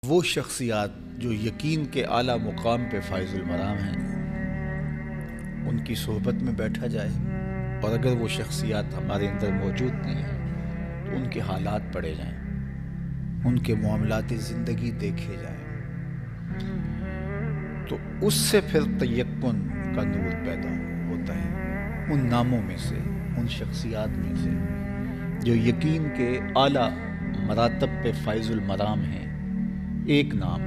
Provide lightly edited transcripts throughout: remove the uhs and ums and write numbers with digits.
وہ شخصیات جو یقین کے اعلیٰ مقام پہ فائز المرام ہیں، ان کی صحبت میں بیٹھا جائے، اور اگر وہ شخصیات ہمارے اندر موجود نہیں ہیں تو ان کے حالات پڑھے جائیں، ان کے معاملات زندگی دیکھے جائیں، تو اس سے پھر تیقن کا نور پیدا ہوتا ہے۔ ان ناموں میں سے، ان شخصیات میں سے جو یقین کے اعلیٰ مراتب پہ فائز المرام ہیں، ایک نام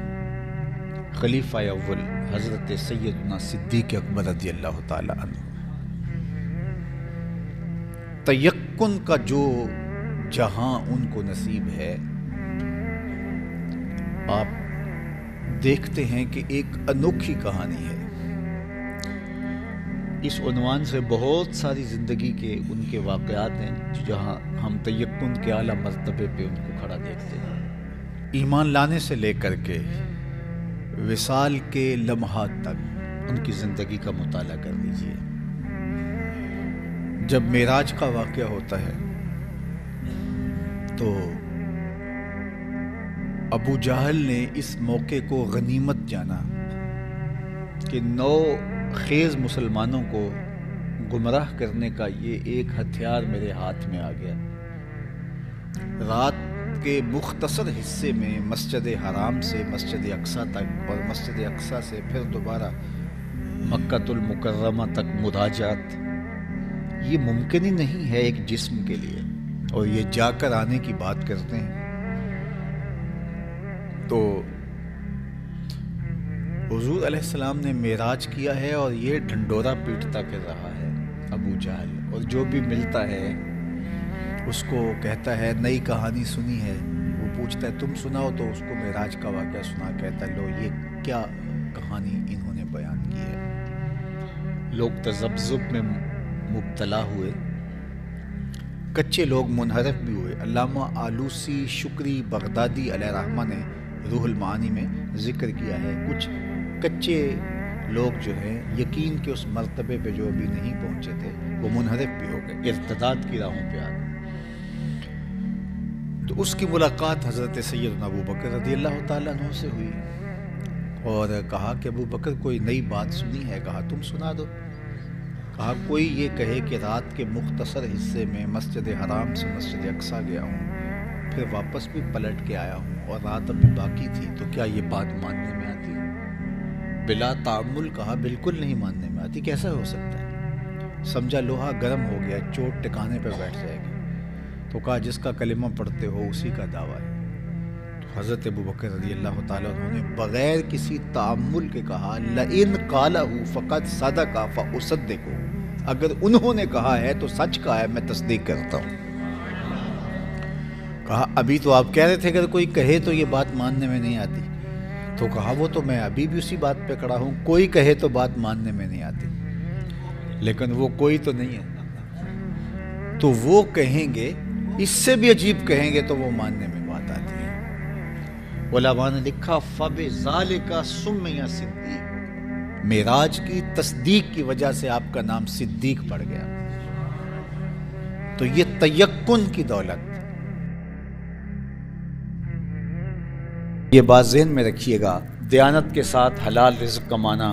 خلیفہ اول حضرت سیدنا صدیق اکبر رضی اللہ تعالی عنہ۔ تیقن کا جو جہاں ان کو نصیب ہے، آپ دیکھتے ہیں کہ ایک انوکھی کہانی ہے۔ اس عنوان سے بہت ساری زندگی کے ان کے واقعات ہیں جہاں ہم تیقن کے اعلیٰ مرتبے پہ ان کو کھڑا دیکھتے ہیں۔ ایمان لانے سے لے کر کے وصال کے لمحات تک ان کی زندگی کا مطالعہ کر لیجیے۔ جب معراج کا واقعہ ہوتا ہے تو ابو جہل نے اس موقع کو غنیمت جانا کہ 9 خیز مسلمانوں کو گمراہ کرنے کا یہ ایک ہتھیار میرے ہاتھ میں آ گیا۔ رات کے مختصر حصے میں مسجد حرام سے مسجد اقصیٰ تک، اور مسجد اقصیٰ سے پھر دوبارہ مکہ المکرمہ تک مداجات، یہ ممکن ہی نہیں ہے ایک جسم کے لیے، اور یہ جا کر آنے کی بات کرتے ہیں۔ تو حضور علیہ السلام نے معراج کیا ہے اور یہ ڈھنڈورا پیٹتا کر رہا ہے ابو جہل، اور جو بھی ملتا ہے اس کو کہتا ہے نئی کہانی سنی ہے، وہ پوچھتا ہے تم سناؤ، تو اس کو معراج کا واقعہ سنا، کہتا ہے لو یہ کیا کہانی انہوں نے بیان کی ہے۔ لوگ تذبذب میں مبتلا ہوئے، کچے لوگ منحرف بھی ہوئے۔ علامہ آلوسی شکری بغدادی علیہ رحمہ نے روح المعانی میں ذکر کیا ہے، کچھ کچے لوگ جو ہیں یقین کے اس مرتبے پہ جو ابھی نہیں پہنچے تھے، وہ منحرف بھی ہو گئے، ارتداد کی راہوں پہ آ گئے۔ تو اس کی ملاقات حضرت سیدنا ابو بکر رضی اللہ تعالیٰ عنہ سے ہوئی، اور کہا کہ ابو بکر کوئی نئی بات سنی ہے؟ کہا تم سنا دو۔ کہا کوئی یہ کہے کہ رات کے مختصر حصے میں مسجد حرام سے مسجد اقصیٰ گیا ہوں، پھر واپس بھی پلٹ کے آیا ہوں اور رات ابھی باقی تھی، تو کیا یہ بات ماننے میں آتی؟ بلا تعمل کہا بالکل نہیں ماننے میں آتی، کیسا ہو سکتا ہے؟ سمجھا لوہا گرم ہو گیا، چوٹ ٹکانے پہ بیٹھ جائے گی۔ تو کہا جس کا کلمہ پڑھتے ہو اسی کا دعویٰ ہے۔ تو حضرت ابو بکر رضی اللہ تعالیٰ عنہ نے بغیر کسی تعمل کے کہا لئن قالہ فقد صدق فاصدقہ، اگر انہوں نے کہا ہے تو سچ کہا ہے، میں تصدیق کرتا ہوں۔ کہا ابھی تو آپ کہہ رہے تھے اگر کوئی کہے تو یہ بات ماننے میں نہیں آتی، تو کہا وہ تو میں ابھی بھی اسی بات پہ کھڑا ہوں، کوئی کہے تو بات ماننے میں نہیں آتی، لیکن وہ کوئی تو نہیں ہے، تو وہ کہیں گے، اس سے بھی عجیب کہیں گے تو وہ ماننے میں بات آتی ہے۔ علماء نے لکھا فَبِذَالِكَ سُمِّيَ صِدِّيقٌ، معراج کی تصدیق کی وجہ سے آپ کا نام صدیق پڑ گیا۔ تو یہ تیقن کی دولت، یہ بات ذہن میں رکھیے گا، دیانت کے ساتھ حلال رزق کمانا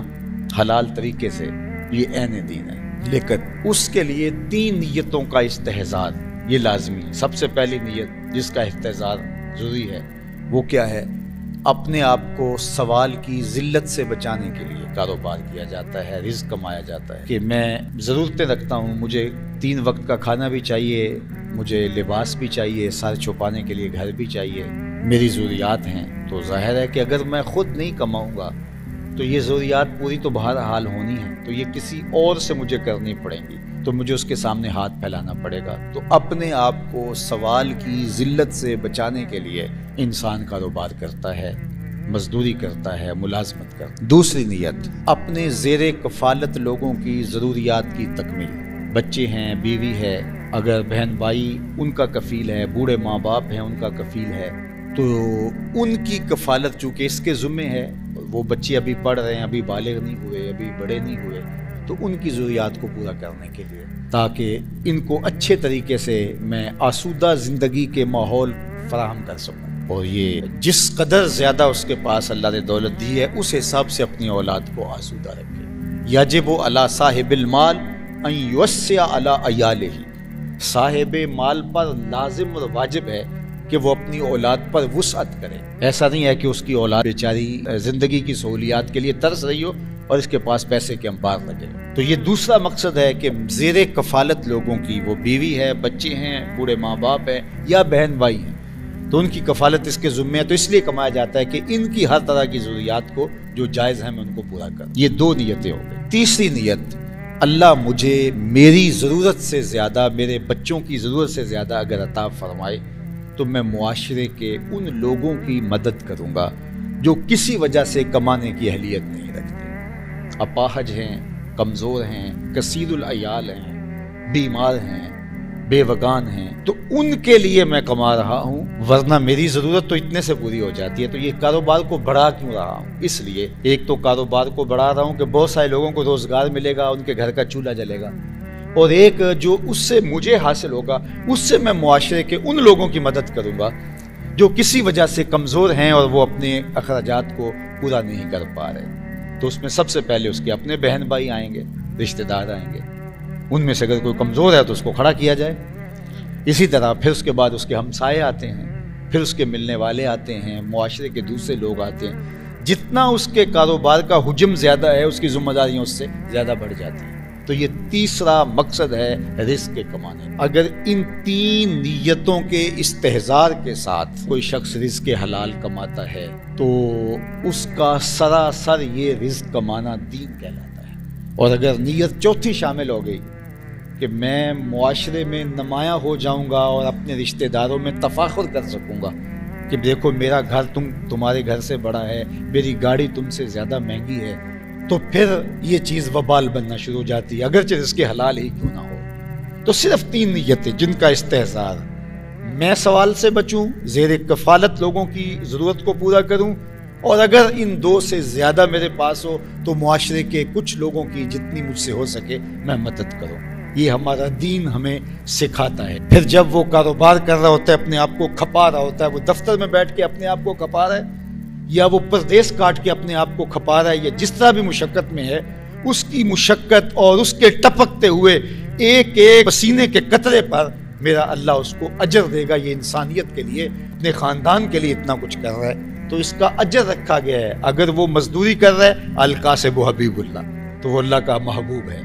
حلال طریقے سے، یہ عین دین ہے، لیکن اس کے لیے 3 نیتوں کا استحضار یہ لازمی ہے۔ سب سے پہلی نیت جس کا استحضار ضروری ہے وہ کیا ہے؟ اپنے آپ کو سوال کی ذلت سے بچانے کے لیے کاروبار کیا جاتا ہے، رزق کمایا جاتا ہے کہ میں ضرورتیں رکھتا ہوں، مجھے 3 وقت کا کھانا بھی چاہیے، مجھے لباس بھی چاہیے، سر چھپانے کے لیے گھر بھی چاہیے، میری ضروریات ہیں۔ تو ظاہر ہے کہ اگر میں خود نہیں کماؤں گا تو یہ ضروریات پوری تو بہرحال ہونی ہے، تو یہ کسی اور سے مجھے کرنی پڑیں گی، تو مجھے اس کے سامنے ہاتھ پھیلانا پڑے گا۔ تو اپنے آپ کو سوال کی ذلت سے بچانے کے لیے انسان کاروبار کرتا ہے، مزدوری کرتا ہے، ملازمت کرتا ہے۔ دوسری نیت، اپنے زیر کفالت لوگوں کی ضروریات کی تکمیل، بچے ہیں، بیوی ہے، اگر بہن بھائی ان کا کفیل ہے، بوڑھے ماں باپ ہیں ان کا کفیل ہے، تو ان کی کفالت چونکہ اس کے ذمہ ہے، وہ بچے ابھی پڑھ رہے ہیں، ابھی بالغ نہیں ہوئے، ابھی بڑے نہیں ہوئے، تو ان کی ضروریات کو پورا کرنے کے لیے، تاکہ ان کو اچھے طریقے سے میں آسودہ زندگی کے ماحول فراہم کر سکوں۔ اور یہ جس قدر زیادہ اس کے پاس اللہ نے دولت دی ہے اس حساب سے اپنی اولاد کو آسودہ رکھے۔ یجب علی صاحب المال ان یوسع علی عیالہ، صاحب مال پر لازم اور واجب ہے کہ وہ اپنی اولاد پر وسعت کرے۔ ایسا نہیں ہے کہ اس کی اولاد بیچاری زندگی کی سہولیات کے لیے ترس رہی ہو اور اس کے پاس پیسے کے انبار لگے۔ تو یہ دوسرا مقصد ہے کہ زیر کفالت لوگوں کی، وہ بیوی ہے، بچے ہیں، بوڑھے ماں باپ ہیں یا بہن بھائی ہیں، تو ان کی کفالت اس کے ذمہ ہے، تو اس لیے کمایا جاتا ہے کہ ان کی ہر طرح کی ضروریات کو جو جائز ہیں میں ان کو پورا کروں۔ یہ دو نیتیں ہو گئی۔ تیسری نیت، اللہ مجھے میری ضرورت سے زیادہ، میرے بچوں کی ضرورت سے زیادہ اگر عطا فرمائے تو میں معاشرے کے ان لوگوں کی مدد کروں گا جو کسی وجہ سے کمانے کی اہلیت نہیں رکھتے، اپاہج ہیں، کمزور ہیں، کثیر العیال ہیں، بیمار ہیں، بے وگان ہیں، تو ان کے لیے میں کما رہا ہوں، ورنہ میری ضرورت تو اتنے سے پوری ہو جاتی ہے۔ تو یہ کاروبار کو بڑھا کیوں رہا ہوں؟ اس لیے ایک تو کاروبار کو بڑھا رہا ہوں کہ بہت سارے لوگوں کو روزگار ملے گا، ان کے گھر کا چولہا جلے گا، اور ایک جو اس سے مجھے حاصل ہوگا اس سے میں معاشرے کے ان لوگوں کی مدد کروں گا جو کسی وجہ سے کمزور ہیں اور وہ اپنے اخراجات کو پورا نہیں کر پا رہے۔ تو اس میں سب سے پہلے اس کے اپنے بہن بھائی آئیں گے، رشتہ دار آئیں گے، ان میں سے اگر کوئی کمزور ہے تو اس کو کھڑا کیا جائے۔ اسی طرح پھر اس کے بعد اس کے ہمسائے آتے ہیں، پھر اس کے ملنے والے آتے ہیں، معاشرے کے دوسرے لوگ آتے ہیں۔ جتنا اس کے کاروبار کا حجم زیادہ ہے اس کی ذمہ داریاں اس سے زیادہ بڑھ جاتی ہیں۔ تو یہ تیسرا مقصد ہے رزق کے کمانے۔ اگر ان تین نیتوں کے استحضار کے ساتھ کوئی شخص رزق حلال کماتا ہے تو اس کا سراسر یہ رزق کمانا دین کہلاتا ہے۔ اور اگر نیت چوتھی شامل ہو گئی کہ میں معاشرے میں نمایاں ہو جاؤں گا اور اپنے رشتہ داروں میں تفاخر کر سکوں گا کہ دیکھو میرا گھر تمہارے گھر سے بڑا ہے، میری گاڑی تم سے زیادہ مہنگی ہے، تو پھر یہ چیز وبال بننا شروع ہو جاتی ہے، اگرچہ رزق حلال ہی کیوں نہ ہو۔ تو صرف تین نیتیں جن کا استحضار، میں سوال سے بچوں، زیر کفالت لوگوں کی ضرورت کو پورا کروں، اور اگر ان دو سے زیادہ میرے پاس ہو تو معاشرے کے کچھ لوگوں کی جتنی مجھ سے ہو سکے میں مدد کروں۔ یہ ہمارا دین ہمیں سکھاتا ہے۔ پھر جب وہ کاروبار کر رہا ہوتا ہے، اپنے آپ کو کھپا رہا ہوتا ہے، وہ دفتر میں بیٹھ کے اپنے آپ کو کھپا رہا ہے یا وہ پردیس کاٹ کے اپنے آپ کو کھپا رہا ہے، یا جس طرح بھی مشقت میں ہے، اس کی مشقت اور اس کے ٹپکتے ہوئے ایک ایک پسینے کے قطرے پر میرا اللہ اس کو اجر دے گا۔ یہ انسانیت کے لیے، اپنے خاندان کے لیے اتنا کچھ کر رہا ہے تو اس کا اجر رکھا گیا ہے۔ اگر وہ مزدوری کر رہا ہے، القاسب حبیب اللہ، تو وہ اللہ کا محبوب ہے۔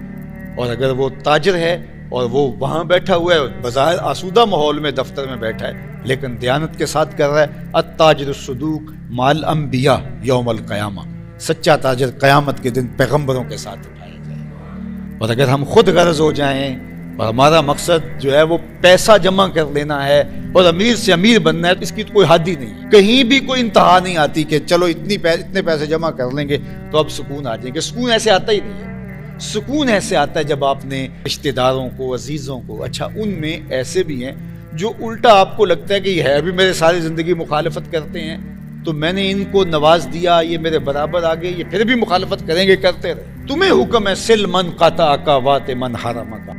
اور اگر وہ تاجر ہے اور وہ وہاں بیٹھا ہوا ہے، بظاہر آسودہ ماحول میں دفتر میں بیٹھا ہے، لیکن دیانت کے ساتھ کر رہا ہے، التاجر الصدوق مال انبیاء یوم القیامہ، سچا تاجر قیامت کے دن پیغمبروں کے ساتھ اٹھایا جائے۔ اور اگر ہم خود غرض ہو جائیں اور ہمارا مقصد جو ہے وہ پیسہ جمع کر لینا ہے اور امیر سے امیر بننا ہے، تو اس کی تو کوئی حد ہی نہیں ہے، کہیں بھی کوئی انتہا نہیں آتی کہ چلو اتنے پیسے جمع کر لیں گے تو اب سکون آ جائیں گے۔ سکون ایسے آتا ہی نہیں ہے۔ سکون ایسے آتا ہے جب آپ نے رشتہ داروں کو، عزیزوں کو، اچھا ان میں ایسے بھی ہیں جو الٹا آپ کو لگتا ہے کہ یہ ہے بھی میرے ساری زندگی مخالفت کرتے ہیں، تو میں نے ان کو نواز دیا، یہ میرے برابر آگے، یہ پھر بھی مخالفت کریں گے، کرتے رہے۔ تمہیں حکم ہے سل من قطع کا وات من حرم کا،